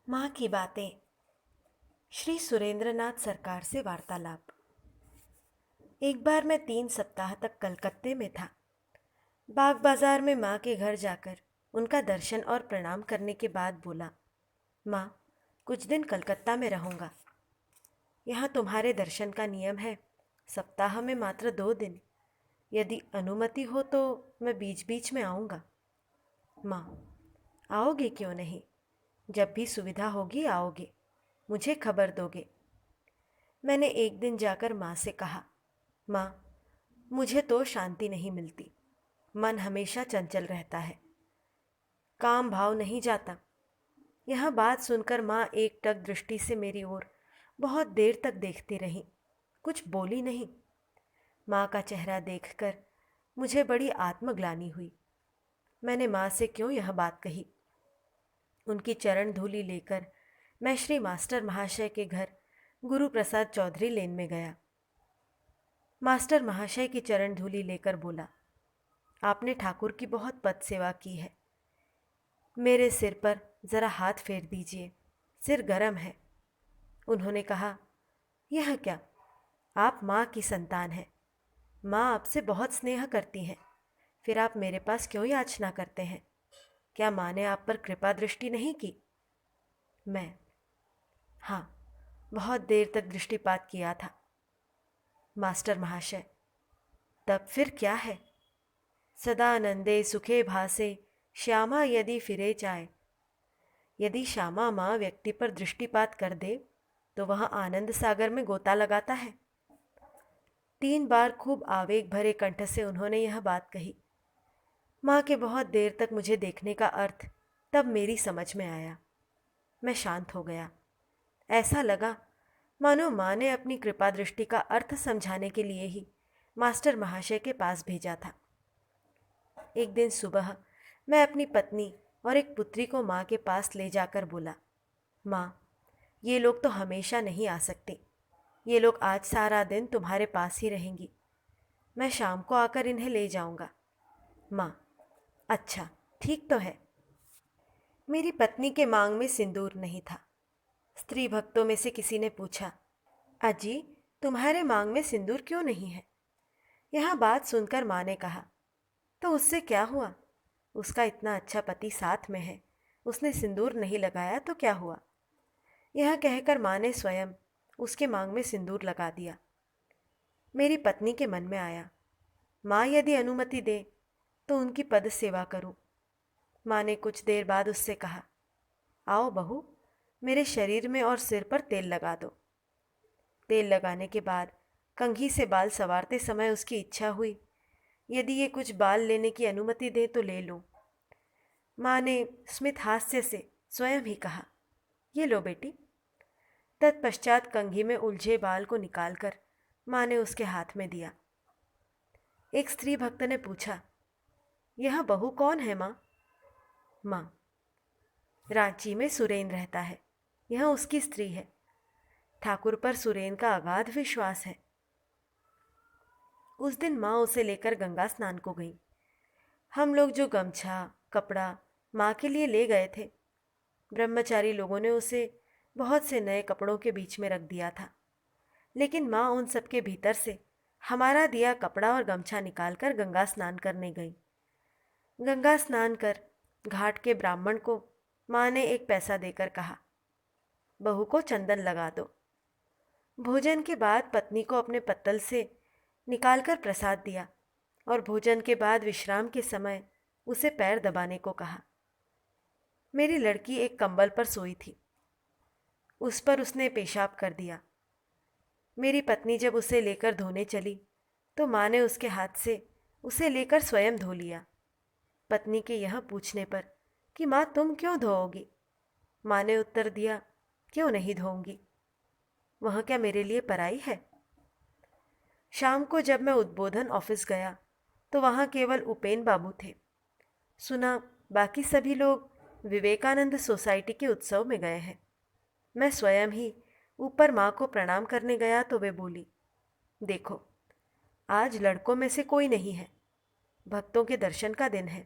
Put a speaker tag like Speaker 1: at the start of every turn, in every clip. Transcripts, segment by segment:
Speaker 1: माँ की बातें। श्री सुरेंद्रनाथ सरकार से वार्तालाप। एक बार मैं 3 सप्ताह तक कलकत्ते में था। बाग बाजार में माँ के घर जाकर उनका दर्शन और प्रणाम करने के बाद बोला, माँ, कुछ दिन कलकत्ता में रहूँगा। यहाँ तुम्हारे दर्शन का नियम है, सप्ताह में मात्र 2 दिन। यदि अनुमति हो तो मैं बीच बीच में आऊँगा। माँ, आओगे क्यों नहीं? जब भी सुविधा होगी आओगे, मुझे खबर दोगे। मैंने एक दिन जाकर माँ से कहा, माँ, मुझे तो शांति नहीं मिलती। मन हमेशा चंचल रहता है, काम भाव नहीं जाता। यह बात सुनकर माँ एकटक दृष्टि से मेरी ओर बहुत देर तक देखती रही, कुछ बोली नहीं। माँ का चेहरा देखकर मुझे बड़ी आत्मग्लानि हुई। मैंने माँ से क्यों यह बात कही। उनकी चरण धूलि लेकर मैं श्री मास्टर महाशय के घर गुरु प्रसाद चौधरी लेन में गया। मास्टर महाशय की चरण धूलि लेकर बोला, आपने ठाकुर की बहुत पद सेवा की है। मेरे सिर पर जरा हाथ फेर दीजिए, सिर गरम है। उन्होंने कहा, यह क्या, आप माँ की संतान हैं, माँ आपसे बहुत स्नेह करती हैं, फिर आप मेरे पास क्यों याचना करते हैं? क्या माँ ने आप पर कृपा दृष्टि नहीं की? मैं, हाँ, बहुत देर तक दृष्टिपात किया था। मास्टर महाशय, तब फिर क्या है? सदानंदे सुखे भासे श्यामा यदि फिरे चाय। यदि श्यामा माँ व्यक्ति पर दृष्टिपात कर दे तो वह आनंद सागर में गोता लगाता है। 3 बार खूब आवेग भरे कंठ से उन्होंने यह बात कही। माँ के बहुत देर तक मुझे देखने का अर्थ तब मेरी समझ में आया। मैं शांत हो गया। ऐसा लगा मानो माँ ने अपनी कृपा दृष्टि का अर्थ समझाने के लिए ही मास्टर महाशय के पास भेजा था। एक दिन सुबह मैं अपनी पत्नी और एक पुत्री को माँ के पास ले जाकर बोला, माँ, ये लोग तो हमेशा नहीं आ सकते। ये लोग आज सारा दिन तुम्हारे पास ही रहेंगी। मैं शाम को आकर इन्हें ले जाऊंगा। माँ, अच्छा, ठीक तो है। मेरी पत्नी के मांग में सिंदूर नहीं था। स्त्री भक्तों में से किसी ने पूछा, अजी, तुम्हारे मांग में सिंदूर क्यों नहीं है? यह बात सुनकर माँ ने कहा, तो उससे क्या हुआ? उसका इतना अच्छा पति साथ में है, उसने सिंदूर नहीं लगाया तो क्या हुआ? यह कहकर माँ ने स्वयं उसके मांग में सिंदूर लगा दिया। मेरी पत्नी के मन में आया, माँ यदि अनुमति दे तो उनकी पद सेवा करूं। माँ ने कुछ देर बाद उससे कहा, आओ बहू, मेरे शरीर में और सिर पर तेल लगा दो। तेल लगाने के बाद कंघी से बाल संवारते समय उसकी इच्छा हुई, यदि ये कुछ बाल लेने की अनुमति दे तो ले लो। माँ ने स्मित हास्य से स्वयं ही कहा, ये लो बेटी। तत्पश्चात कंघी में उलझे बाल को निकालकर माँ ने उसके हाथ में दिया। एक स्त्री भक्त ने पूछा, यह बहू कौन है माँ? माँ, रांची में सुरेन रहता है, यह उसकी स्त्री है। ठाकुर पर सुरेन का अगाध विश्वास है। उस दिन माँ उसे लेकर गंगा स्नान को गई। हम लोग जो गमछा कपड़ा माँ के लिए ले गए थे, ब्रह्मचारी लोगों ने उसे बहुत से नए कपड़ों के बीच में रख दिया था, लेकिन माँ उन सब के भीतर से हमारा दिया कपड़ा और गमछा निकालकर गंगा स्नान करने गई। गंगा स्नान कर घाट के ब्राह्मण को माँ ने एक पैसा देकर कहा, बहू को चंदन लगा दो। भोजन के बाद पत्नी को अपने पत्तल से निकालकर प्रसाद दिया और भोजन के बाद विश्राम के समय उसे पैर दबाने को कहा। मेरी लड़की एक कंबल पर सोई थी, उस पर उसने पेशाब कर दिया। मेरी पत्नी जब उसे लेकर धोने चली तो माँ ने उसके हाथ से उसे लेकर स्वयं धो लिया। पत्नी के यह पूछने पर कि माँ तुम क्यों धोओगी, माँ ने उत्तर दिया, क्यों नहीं धोऊंगी, वह क्या मेरे लिए पराई है? शाम को जब मैं उद्बोधन ऑफिस गया तो वहाँ केवल उपेन बाबू थे। सुना बाकी सभी लोग विवेकानंद सोसाइटी के उत्सव में गए हैं। मैं स्वयं ही ऊपर माँ को प्रणाम करने गया तो वे बोली, देखो, आज लड़कों में से कोई नहीं है, भक्तों के दर्शन का दिन है,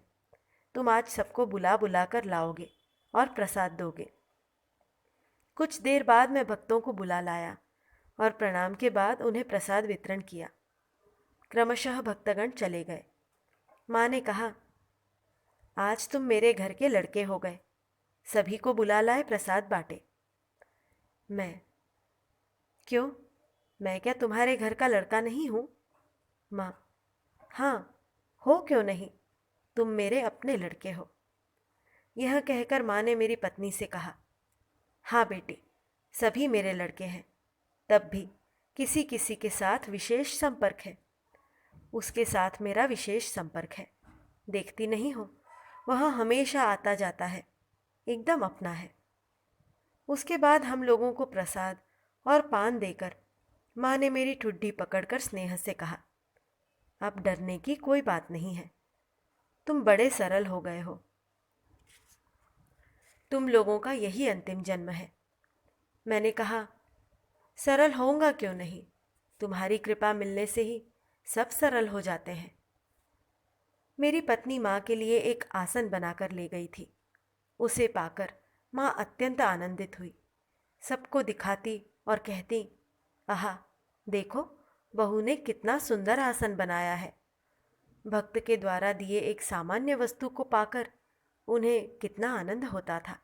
Speaker 1: तुम आज सबको बुला बुला कर लाओगे और प्रसाद दोगे। कुछ देर बाद मैं भक्तों को बुला लाया और प्रणाम के बाद उन्हें प्रसाद वितरण किया। क्रमशः भक्तगण चले गए। माँ ने कहा, आज तुम मेरे घर के लड़के हो गए, सभी को बुला लाए, प्रसाद बांटे। मैं, क्यों, मैं क्या तुम्हारे घर का लड़का नहीं हूँ? माँ, हाँ, हो क्यों नहीं, तुम मेरे अपने लड़के हो। यह कहकर माँ ने मेरी पत्नी से कहा, हाँ बेटी, सभी मेरे लड़के हैं, तब भी किसी किसी के साथ विशेष संपर्क है। उसके साथ मेरा विशेष संपर्क है, देखती नहीं हो, वह हमेशा आता जाता है, एकदम अपना है। उसके बाद हम लोगों को प्रसाद और पान देकर माँ ने मेरी ठुड्डी पकड़कर स्नेह से कहा, अब डरने की कोई बात नहीं है, तुम बड़े सरल हो गए हो। तुम लोगों का यही अंतिम जन्म है। मैंने कहा, सरल होऊंगा क्यों नहीं, तुम्हारी कृपा मिलने से ही सब सरल हो जाते हैं। मेरी पत्नी माँ के लिए एक आसन बनाकर ले गई थी। उसे पाकर माँ अत्यंत आनंदित हुई, सबको दिखाती और कहती, आहा, देखो बहू ने कितना सुंदर आसन बनाया है। भक्त के द्वारा दिए एक सामान्य वस्तु को पाकर उन्हें कितना आनंद होता था।